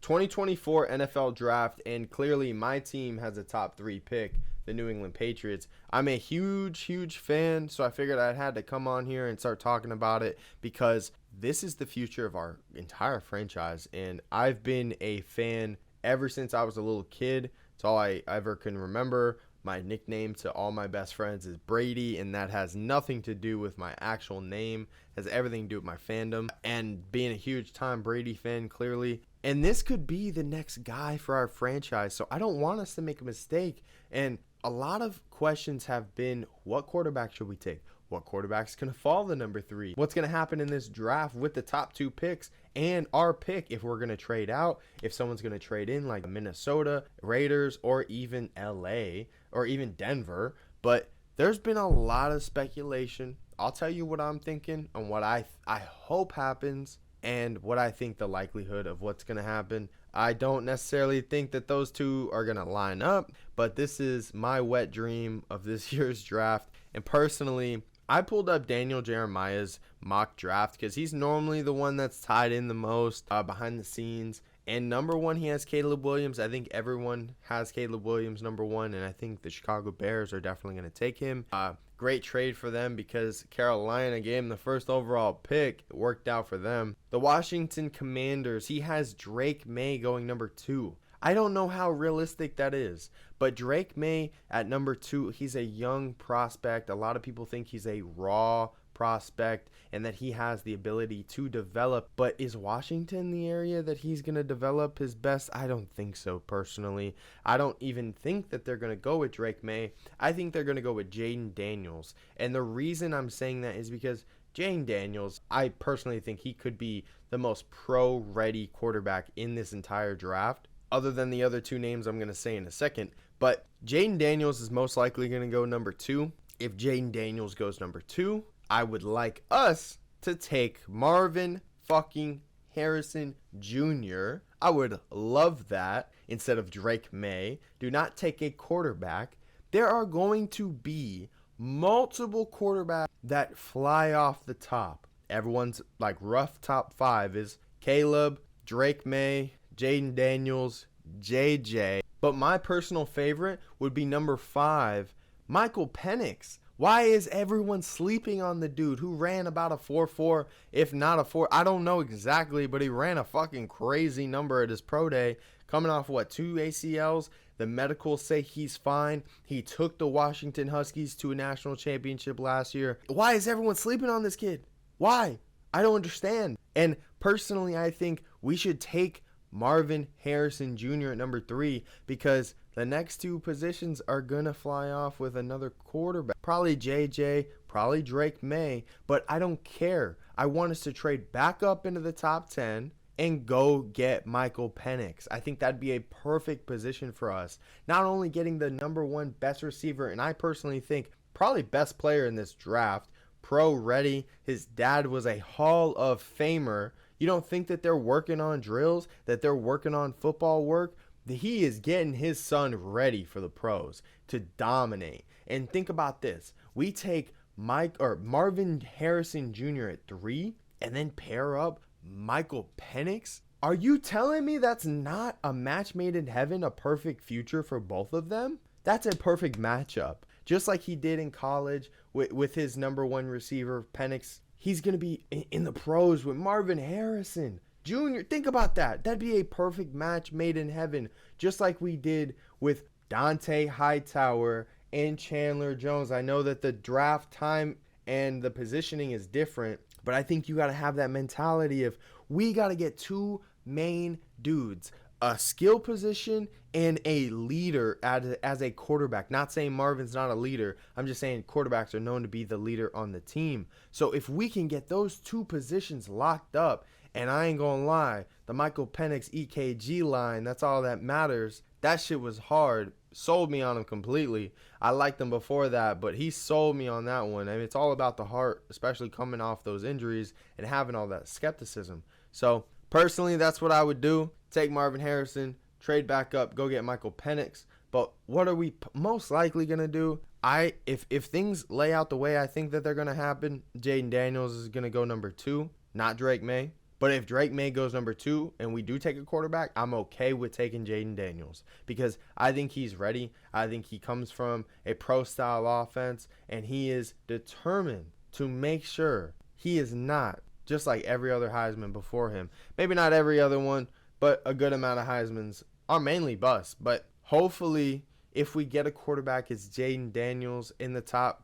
2024 NFL draft, and clearly my team has a top 3 pick, the New England Patriots. I'm a huge fan, so I figured I had to come on here and start talking about it because this is the future of our entire franchise, and I've been a fan ever since I was a little kid. It's all I ever can remember. My nickname to all my best friends is Brady, and that has nothing to do with my actual name. It has everything to do with my fandom and being a huge Tom Brady fan, clearly. And this could be the next guy for our franchise, so I don't want us to make a mistake. And a lot of questions have been, what quarterback should we take? What quarterback's going to fall to number 3? What's going to happen in this draft with the top 2 picks and our pick if we're going to trade out, if someone's going to trade in like Minnesota, Raiders, or even LA, or even Denver. But there's been a lot of speculation. I'll tell you what I'm thinking and what I hope happens and what I think the likelihood of what's going to happen. I don't necessarily think that those two are going to line up, but this is my wet dream of this year's draft. And personally, I pulled up Daniel Jeremiah's mock draft because he's normally the one that's tied in the most behind the scenes. And number 1, he has Caleb Williams. I think everyone has Caleb Williams number 1, and I think the Chicago Bears are definitely going to take him. Great trade for them because Carolina gave him the first overall pick. It worked out for them. The Washington Commanders, he has Drake May going number 2. I don't know how realistic that is, but Drake May at number 2, he's a young prospect. A lot of people think he's a raw prospect and that he has the ability to develop, but is Washington the area that he's going to develop his best? I don't think so, personally. I don't even think that they're going to go with Drake May. I think they're going to go with Jaden Daniels, and the reason I'm saying that is because Jaden Daniels, I personally think he could be the most pro-ready quarterback in this entire draft, other than the other 2 names I'm going to say in a second. But Jaden Daniels is most likely going to go number 2. If Jaden Daniels goes number 2, I would like us to take Marvin fucking Harrison Jr. I would love that instead of Drake May. Do not take a quarterback. There are going to be multiple quarterbacks that fly off the top. Everyone's like rough top 5 is Caleb, Drake May, Jaden Daniels, JJ. But my personal favorite would be number 5, Michael Penix. Why is everyone sleeping on the dude who ran about a 4.4, if not a 4? I don't know exactly, but he ran a fucking crazy number at his pro day, coming off, 2 ACLs? The medicals say he's fine. He took the Washington Huskies to a national championship last year. Why is everyone sleeping on this kid? Why? I don't understand. And personally, I think we should take Marvin Harrison Jr. at number 3 because the next 2 positions are going to fly off with another quarterback. Probably JJ, probably Drake May, but I don't care. I want us to trade back up into the top 10 and go get Michael Penix. I think that'd be a perfect position for us. Not only getting the number 1 best receiver, and I personally think probably best player in this draft, pro ready. His dad was a Hall of Famer. You don't think that they're working on drills, that they're working on football work? He is getting his son ready for the pros to dominate. And think about this. We take Marvin Harrison Jr. at 3 and then pair up Michael Penix? Are you telling me that's not a match made in heaven, a perfect future for both of them? That's a perfect matchup. Just like he did in college with his number 1 receiver, Penix. He's going to be in the pros with Marvin Harrison Jr. Think about that. That'd be a perfect match made in heaven, just like we did with Dante Hightower and Chandler Jones. I know that the draft time and the positioning is different, but I think you got to have that mentality of we got to get 2 main dudes, a skill position and a leader as a quarterback. Not saying Marvin's not a leader. I'm just saying quarterbacks are known to be the leader on the team. So if we can get those 2 positions locked up, and I ain't gonna lie, the Michael Penix EKG line, that's all that matters. That shit was hard. Sold me on him completely. I liked him before that, but he sold me on that one. I mean, it's all about the heart, especially coming off those injuries and having all that skepticism. So personally, that's what I would do. Take Marvin Harrison, trade back up, go get Michael Penix. But what are we most likely going to do? If things lay out the way I think that they're going to happen, Jaden Daniels is going to go number 2, not Drake May. But if Drake May goes number 2 and we do take a quarterback, I'm okay with taking Jaden Daniels because I think he's ready. I think he comes from a pro-style offense, and he is determined to make sure he is not just like every other Heisman before him. Maybe not every other one, but a good amount of Heismans are mainly busts. But hopefully, if we get a quarterback, it's Jaden Daniels in the top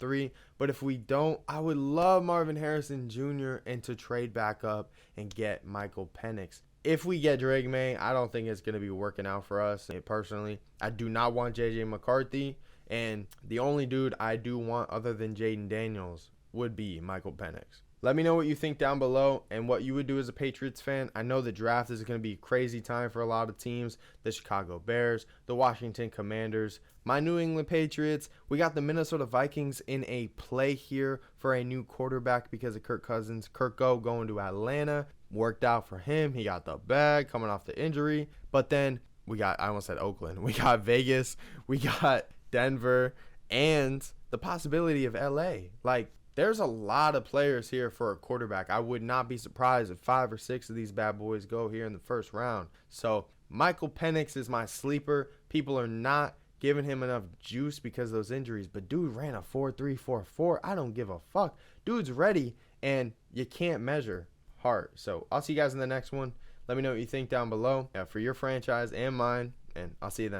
3. But if we don't, I would love Marvin Harrison Jr. and to trade back up and get Michael Penix. If we get Drake May, I don't think it's going to be working out for us. Personally, I do not want J.J. McCarthy. And the only dude I do want other than Jaden Daniels would be Michael Penix. Let me know what you think down below and what you would do as a Patriots fan. I know the draft is going to be a crazy time for a lot of teams. The Chicago Bears, the Washington Commanders, my New England Patriots. We got the Minnesota Vikings in a play here for a new quarterback because of Kirk Cousins. Kirko going to Atlanta. Worked out for him. He got the bag coming off the injury. But then we got, I almost said Oakland. We got Vegas. We got Denver. And the possibility of LA. Like, there's a lot of players here for a quarterback. I would not be surprised if 5 or 6 of these bad boys go here in the first round. So Michael Penix is my sleeper. People are not giving him enough juice because of those injuries. But dude ran a 4.3, 4.4. I don't give a fuck. Dude's ready, and you can't measure heart. So I'll see you guys in the next one. Let me know what you think down below for your franchise and mine, and I'll see you then.